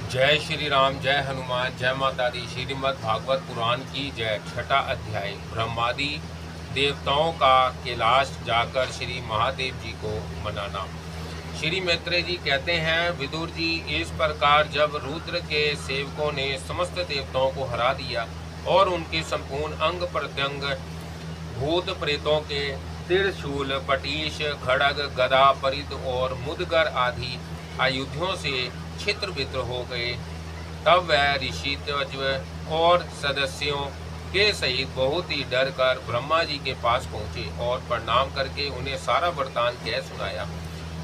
जय श्री राम, जय हनुमान, जय माता दी। श्रीमद् भागवत पुराण की जय। छठा अध्याय, ब्रह्मादि देवताओं का कैलाश जाकर श्री महादेव जी को मनाना। श्री मैत्रेय जी कहते हैं, विदुर जी, इस प्रकार जब रुद्र के सेवकों ने समस्त देवताओं को हरा दिया और उनके संपूर्ण अंग प्रत्यंग भूत प्रेतों के त्रिशूल, पटीश, खड़ग, गदा, परिध और मुदगर आदि आयुधों से छित्र वित्र हो गए, तब वह ऋषि तत्व और सदस्यों के सहित बहुत ही डर कर ब्रह्मा जी के पास पहुँचे और प्रणाम करके उन्हें सारा वृतांत कह सुनाया।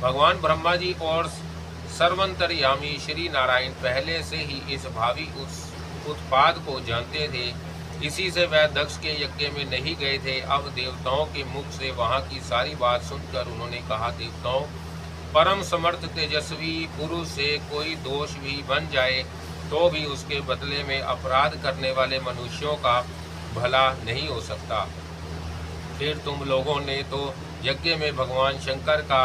भगवान ब्रह्मा जी और सर्वंतर्यामी श्री नारायण पहले से ही इस भावी उत्पाद को जानते थे, इसी से वह दक्ष के यज्ञ में नहीं गए थे। अब देवताओं के मुख से वहां की सारी बात सुनकर उन्होंने कहा, देवताओं, परम समर्थ तेजस्वी पुरुष से कोई दोष भी बन जाए तो भी उसके बदले में अपराध करने वाले मनुष्यों का भला नहीं हो सकता। फिर तुम लोगों ने तो यज्ञ में भगवान शंकर का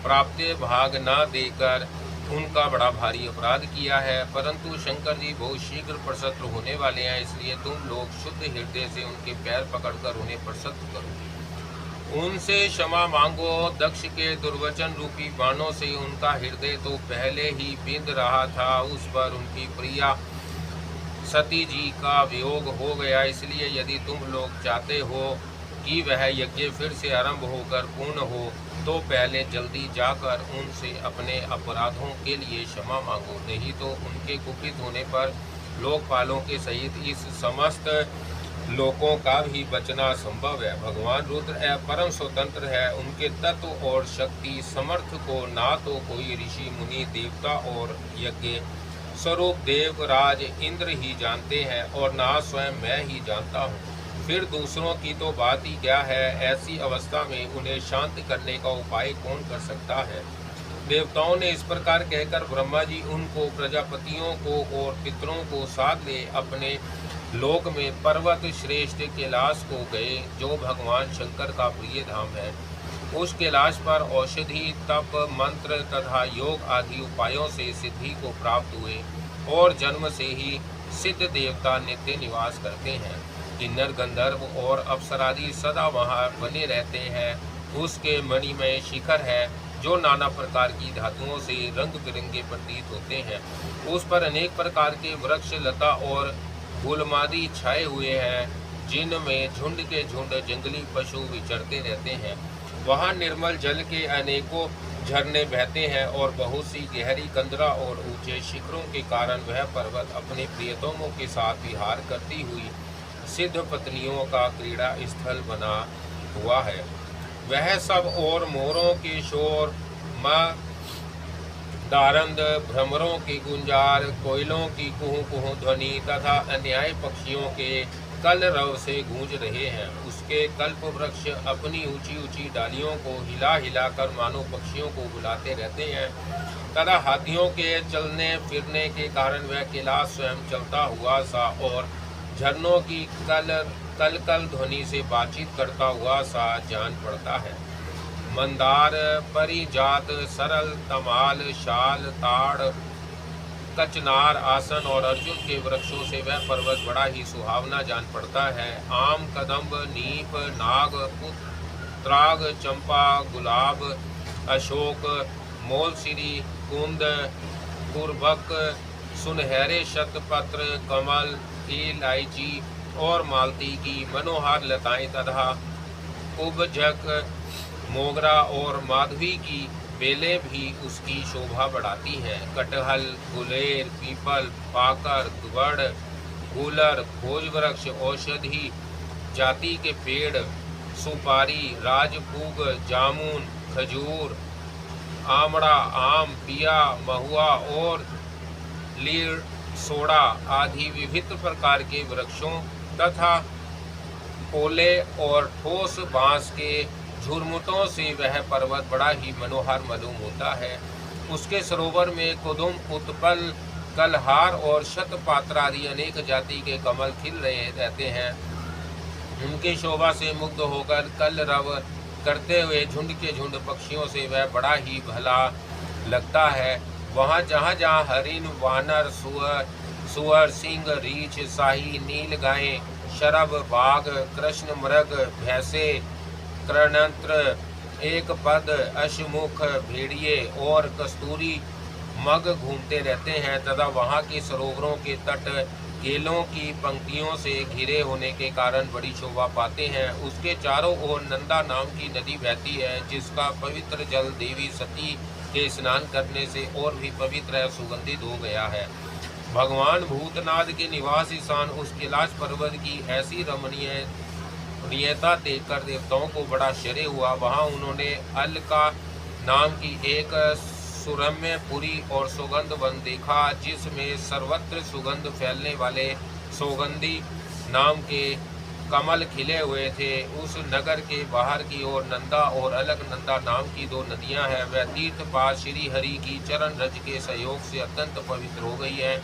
प्राप्त भाग न देकर उनका बड़ा भारी अपराध किया है, परंतु शंकर जी बहुत शीघ्र प्रसन्न होने वाले हैं, इसलिए तुम लोग शुद्ध हृदय से उनके पैर पकड़कर उन्हें प्रसन्न करो, उनसे क्षमा मांगो। दक्ष के दुर्वचन रूपी बाणों से उनका हृदय तो पहले ही बिंद रहा था, उस पर उनकी प्रिया सती जी का वियोग हो गया, इसलिए यदि तुम लोग चाहते हो कि वह यज्ञ फिर से आरंभ होकर पूर्ण हो तो पहले जल्दी जाकर उनसे अपने अपराधों के लिए क्षमा मांगो, नहीं तो उनके कुपित होने पर लोकपालों के सहित इस समस्त लोकों का भी बचना संभव है। भगवान रुद्र परम स्वतंत्र है, उनके तत्व और शक्ति समर्थ को ना तो कोई ऋषि मुनि देवता और यज्ञ स्वरूप देवराज इंद्र ही जानते हैं और ना स्वयं मैं ही जानता हूँ, फिर दूसरों की तो बात ही क्या है। ऐसी अवस्था में उन्हें शांत करने का उपाय कौन कर सकता है। देवताओं ने इस प्रकार कहकर ब्रह्मा जी उनको, प्रजापतियों को और पितरों को साथ ले अपने लोक में पर्वत श्रेष्ठ कैलाश को गए, जो भगवान शंकर का प्रिय धाम है। उस कैलाश पर औषधि, तप, मंत्र तथा योग आदि उपायों से सिद्धि को प्राप्त हुए और जन्म से ही सिद्ध देवता नित्य निवास करते हैं। किन्नर, गंधर्व और अप्सरादि सदा वहाँ बने रहते हैं। उसके मणिमय शिखर है, जो नाना प्रकार की धातुओं से रंग बिरंगे प्रतीत होते हैं। उस पर अनेक प्रकार के वृक्ष, लता और गुलमादि छाए हुए हैं, जिनमें झुंड के झुंड जंगली पशु विचरते रहते हैं। वहाँ निर्मल जल के अनेकों झरने बहते हैं और बहुत सी गहरी कंदरा और ऊंचे शिखरों के कारण वह पर्वत अपने प्रियतमों के साथ विहार करती हुई सिद्ध पत्नियों का क्रीड़ा स्थल बना हुआ है। वह सब और मोरों के शोर, माँ दारंद, भ्रमरों की गुंजार, कोयलों की कुहू कुहू ध्वनि तथा अन्याय पक्षियों के कलरव से गूंज रहे हैं। उसके कल्प वृक्ष अपनी ऊंची ऊंची डालियों को हिला हिला कर मानो पक्षियों को बुलाते रहते हैं, तथा हाथियों के चलने फिरने के कारण वह कैलाश स्वयं चलता हुआ सा और झरनों की कल कल ध्वनि से बातचीत करता हुआ सा जान पड़ता है। मंदार, परिजात, सरल, तमाल, शाल, ताड़, कचनार, आसन और अर्जुन के वृक्षों से वह पर्वत बड़ा ही सुहावना जान पड़ता है। आम, कदम्ब, नीप, नाग, पुत्राग, चंपा, गुलाब, अशोक, मोलसिरी, कुंद, कुर्बक, सुनहरे शतपत्र, कमल, इलायची और मालती की मनोहर लताएं तथा उबजक, मोगरा और माधवी की बेलें भी उसकी शोभा बढ़ाती हैं। कटहल, गुलेर, पीपल, पाकर, बड़, गूलर, भोजवृक्ष, औषधि जाति के पेड़, सुपारी, राजपूग, जामुन, खजूर, आमड़ा, आम, पिया, महुआ और लीड़, सोड़ा आदि विभिन्न प्रकार के वृक्षों तथा पोले और ठोस बांस के झुरमुटों से वह पर्वत बड़ा ही मनोहर मालूम होता है। उसके सरोवर में कुदुम, उत्पल, कलहार और शतपात्र आदि अनेक जाति के कमल खिल रहे रहते हैं। उनकी शोभा से मुग्ध होकर कलरव करते हुए झुंड के झुंड पक्षियों से वह बड़ा ही भला लगता है। वहाँ जहाँ जहाँ हरिण, वानर, सुअर, सिंह, रीछ, शाही, नील गाय, शरभ, बाघ, कृष्ण मृग, भैंसे, कृणंत्र, एक पद, अश्वमुख, भेड़िए और कस्तूरी मग घूमते रहते हैं तथा वहाँ के सरोवरों के तट केलों की पंक्तियों से घिरे होने के कारण बड़ी शोभा पाते हैं। उसके चारों ओर नंदा नाम की नदी बहती है, जिसका पवित्र जल देवी सती के स्नान करने से और भी पवित्र है, सुगंधित हो गया है। भगवान भूतनाथ के निवास स्थान उस कैलाश पर्वत की ऐसी रमणीयता देखकर देवताओं को बड़ा आश्चर्य हुआ। वहाँ उन्होंने अलका नाम की एक सुरम्य पुरी और सुगंध वन देखा, जिसमें सर्वत्र सुगंध फैलने वाले सौगंधी नाम के कमल खिले हुए थे। उस नगर के बाहर की ओर नंदा और अलकनंदा नाम की दो नदियां हैं। वह तीर्थ पास श्री हरि की चरण रज के सहयोग से अत्यंत पवित्र हो गई है।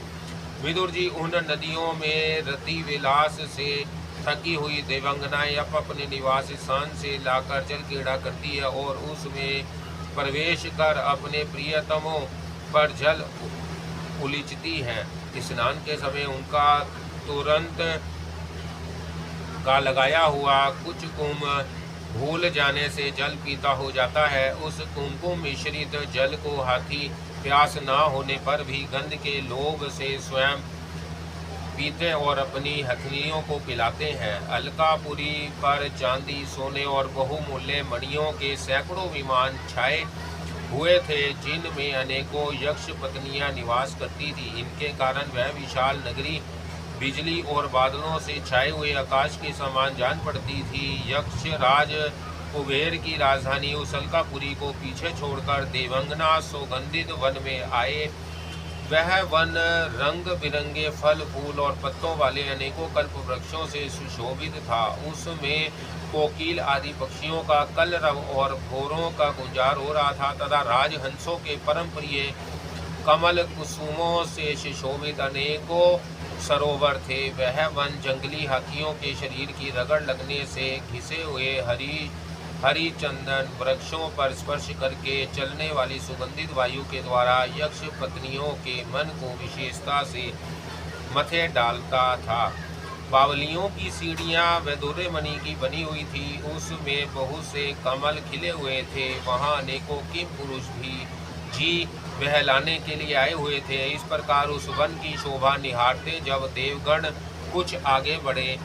विदुर जी, उन नदियों में रति विलास से थकी हुई देवंगनाएं अब अपने निवास स्थान से लाकर जल क्रीड़ा करती है और उसमें प्रवेश कर अपने प्रियतमों पर जल उलीचती हैं। स्नान के समय उनका तुरंत का लगाया हुआ कुछ कुम भूल जाने से जल पीता हो जाता है। उस कुमकुम मिश्रित जल को हाथी प्यास ना होने पर भी गंध के लोभ से स्वयं पीते और अपनी हथनियों को पिलाते हैं। अलकापुरी पर चांदी, सोने और बहुमूल्य मणियों के सैकड़ों विमान छाए हुए थे, जिनमें अनेकों यक्ष पत्नियां निवास करती थी। इनके कारण वह विशाल नगरी बिजली और बादलों से छाए हुए आकाश के समान जान पड़ती थी। यक्ष राज कुबेर की राजधानी उस अलकापुरी को पीछे छोड़कर देवंगना सौगंधित वन में आए। वह वन रंग बिरंगे फल, फूल और पत्तों वाले अनेकों कल्प वृक्षों से सुशोभित था। उसमें कोकिल आदि पक्षियों का कलरव और भोरों का गुंजार हो रहा था तथा राजहंसों के परम प्रिय कमल कुसुमों से सुशोभित अनेकों सरोवर थे। वह वन जंगली हाथियों के शरीर की रगड़ लगने से घिसे हुए हरी चंदन वृक्षों पर स्पर्श करके चलने वाली सुगंधित वायु के द्वारा यक्ष पत्नियों के मन को विशेषता से मथे डालता था। बावलियों की सीढ़ियाँ वैदुर्य मणि की बनी हुई थी, उसमें बहुत से कमल खिले हुए थे। वहाँ अनेकों किम पुरुष भी जी बहलाने के लिए आए हुए थे। इस प्रकार उस वन की शोभा निहारते जब देवगण कुछ आगे बढ़े,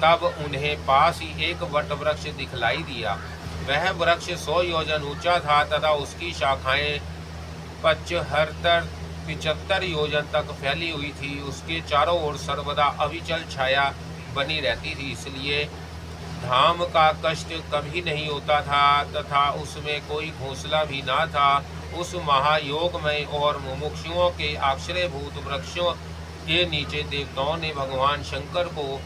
तब उन्हें पास ही एक वट वृक्ष दिखलाई दिया। वह वृक्ष 100 योजन ऊंचा था तथा उसकी शाखाएं 75 योजन तक फैली हुई थी। उसके चारों ओर सर्वदा अविचल छाया बनी रहती थी, इसलिए धाम का कष्ट कभी नहीं होता था तथा उसमें कोई घोंसला भी ना था। उस महायोगमय और मुमुक्षुओं के आश्रयभूत वृक्षों के नीचे देवताओं ने भगवान शंकर को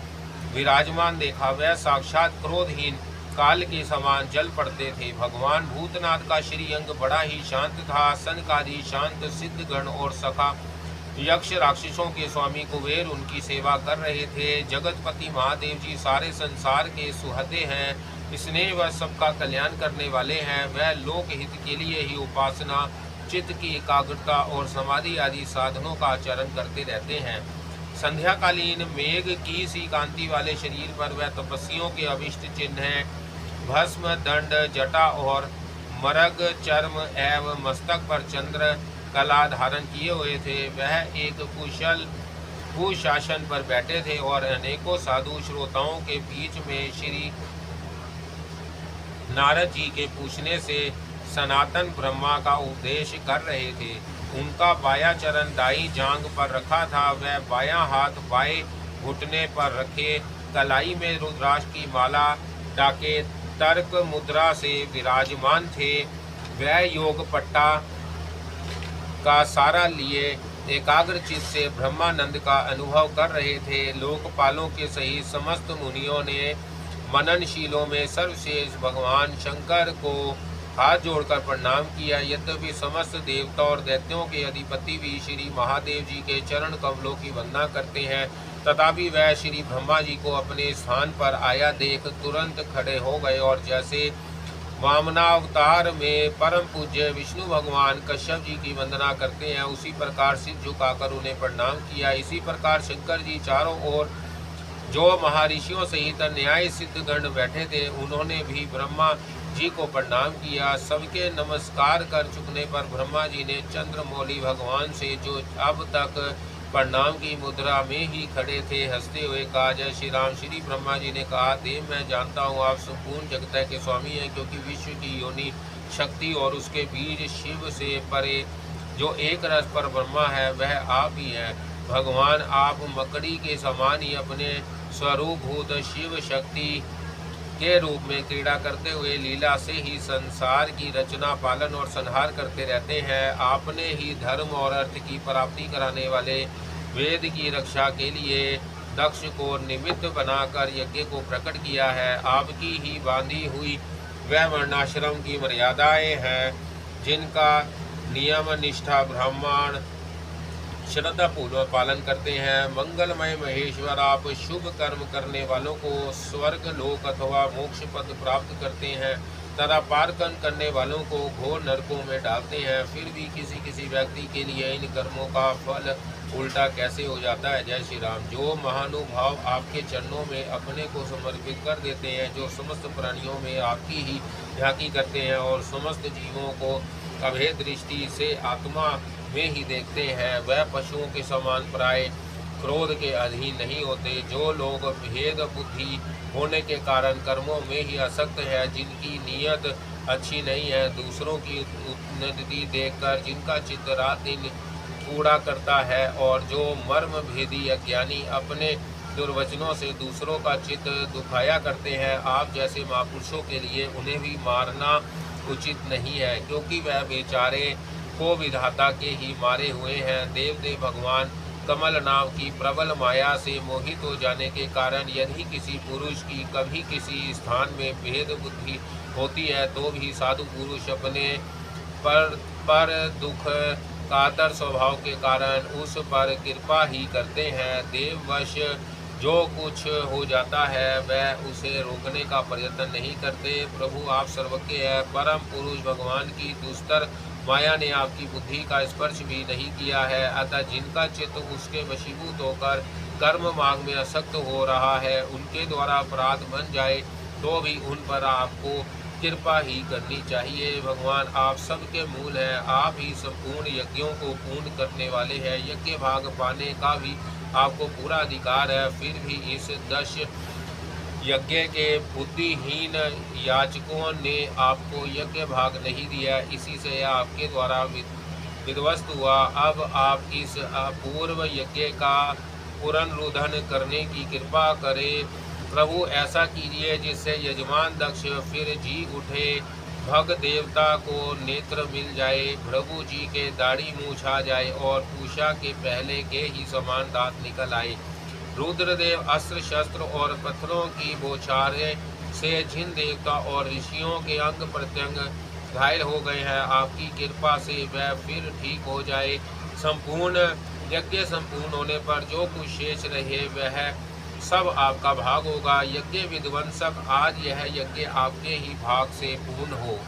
विराजमान देखा। वह साक्षात क्रोधहीन काल के समान जल पड़ते थे। भगवान भूतनाथ का श्रीअंग बड़ा ही शांत था। सनकादि शांत सिद्धगण और सखा यक्ष राक्षसों के स्वामी कुबेर उनकी सेवा कर रहे थे। जगतपति महादेव जी सारे संसार के सुहृदय हैं, इसने वह सबका कल्याण करने वाले हैं। वह लोक हित के लिए ही उपासना, चित्त की एकाग्रता और समाधि आदि साधनों का आचरण करते रहते हैं। संध्याकालीन मेघ की सी कांति वाले शरीर पर वह तपस्वियों के अभिष्ट चिन्ह हैं। भस्म, दंड, जटा और मरग चर्म एवं मस्तक पर चंद्र कला धारण किए हुए थे। वह एक कुशल भूशासन पर बैठे थे और अनेकों साधु श्रोताओं के बीच में श्री नारद जी के पूछने से सनातन ब्रह्मा का उपदेश कर रहे थे। उनका बाया चरण दाई जांग पर रखा था। वह बायां हाथ बाएं घुटने पर रखे कलाई में रुद्राक्ष की माला डाके तर्क मुद्रा से विराजमान थे। वह योग पट्टा का सारा लिए एकाग्र चित्त से ब्रह्मानंद का अनुभव कर रहे थे। लोकपालों के सहित समस्त मुनियों ने मननशीलों में सर्वश्रेष्ठ भगवान शंकर को हाथ जोड़कर प्रणाम किया। यद्यपि समस्त देवता और दैत्यों के अधिपति भी श्री महादेव जी के चरण कमलों की वंदना करते हैं, तथापि वह श्री ब्रह्मा जी को अपने स्थान पर आया देख तुरंत खड़े हो गए और जैसे वामनावतार में परम पूज्य विष्णु भगवान कश्यप जी की वंदना करते हैं, उसी प्रकार सिर झुकाकर उन्हें प्रणाम किया। इसी प्रकार शंकर जी चारों ओर जो महर्षियों सहित न्याय सिद्ध गण बैठे थे, उन्होंने भी ब्रह्मा जी को प्रणाम किया। सबके नमस्कार कर चुकने पर ब्रह्मा जी ने चंद्रमौली भगवान से, जो अब तक प्रणाम की मुद्रा में ही खड़े थे, हंसते हुए कहा, जय श्री राम। श्री ब्रह्मा जी ने कहा, देव मैं जानता हूँ आप संपूर्ण जगत के स्वामी हैं, क्योंकि विश्व की योनि शक्ति और उसके बीज शिव से परे जो एक रस पर ब्रह्मा है, वह आप ही हैं। भगवान आप मकड़ी के समान ही अपने स्वरूपभूत शिव शक्ति के रूप में क्रीड़ा करते हुए लीला से ही संसार की रचना, पालन और संहार करते रहते हैं। आपने ही धर्म और अर्थ की प्राप्ति कराने वाले वेद की रक्षा के लिए दक्ष को निमित्त बनाकर यज्ञ को प्रकट किया है। आपकी ही बांधी हुई वह वर्णाश्रम की मर्यादाएं हैं, जिनका नियम निष्ठा ब्राह्मण श्रद्धा पूर्वक पालन करते हैं। मंगलमय महेश्वर आप शुभ कर्म करने वालों को स्वर्ग लोक अथवा मोक्ष पद प्राप्त करते हैं तथा पारकन करने वालों को घोर नरकों में डालते हैं। फिर भी किसी किसी व्यक्ति के लिए इन कर्मों का फल उल्टा कैसे हो जाता है। जय श्री राम। जो महानुभाव आपके चरणों में अपने को समर्पित कर देते हैं, जो समस्त प्राणियों में आपकी ही झांकी करते हैं और समस्त जीवों को अभेद दृष्टि से आत्मा में ही देखते हैं, वह पशुओं के समान प्राय क्रोध के अधीन नहीं होते। जो लोग भेद बुद्धि होने के कारण कर्मों में ही आसक्त है, जिनकी नीयत अच्छी नहीं है, दूसरों की उन्नति देखकर जिनका चित्त रात दिन कूड़ा करता है, और जो मर्म भेदी अज्ञानी अपने दुर्वचनों से दूसरों का चित्त दुखाया करते हैं, आप जैसे महापुरुषों के लिए उन्हें भी मारना उचित नहीं है, क्योंकि वह बेचारे को विधाता के ही मारे हुए हैं। देव देव भगवान कमल नाम की प्रबल माया से मोहित हो जाने के कारण यदि किसी पुरुष की कभी किसी स्थान में भेद बुद्धि होती है, तो भी साधु पुरुष अपने पर दुख कातर स्वभाव के कारण उस पर कृपा ही करते हैं। देववश जो कुछ हो जाता है, वह उसे रोकने का प्रयत्न नहीं करते। प्रभु आप सर्वज्ञ है। परम पुरुष भगवान की दुस्तर माया ने आपकी बुद्धि का स्पर्श भी नहीं किया है, अतः जिनका चित्त उसके वशीभूत होकर कर्म मार्ग में आसक्त हो रहा है, उनके द्वारा अपराध बन जाए तो भी उन पर आपको कृपा ही करनी चाहिए। भगवान आप सबके मूल हैं, आप ही संपूर्ण यज्ञों को पूर्ण करने वाले हैं। यज्ञ भाग पाने का भी आपको पूरा अधिकार है, फिर भी इस 10 यज्ञ के बुद्धिहीन याचकों ने आपको यज्ञ भाग नहीं दिया, इसी से यह आपके द्वारा विध्वस्त हुआ। अब आप इस अपूर्व यज्ञ का पुनरुद्धार करने की कृपा करें। प्रभु ऐसा कीजिए जिससे यजमान दक्ष फिर जी उठे, भग देवता को नेत्र मिल जाए, प्रभु जी के दाढ़ी मूछ आ जाए और पूषा के पहले के ही समान दांत निकल आए। रुद्रदेव अस्त्र शस्त्र और पत्थरों की बौछारें से जिन देवता और ऋषियों के अंग प्रत्यंग घायल हो गए हैं, आपकी कृपा से वह फिर ठीक हो जाए। संपूर्ण यज्ञ संपूर्ण होने पर जो कुछ शेष रहे वह सब आपका भाग होगा। यज्ञ विध्वंसक, आज यह यज्ञ आपके ही भाग से पूर्ण हो।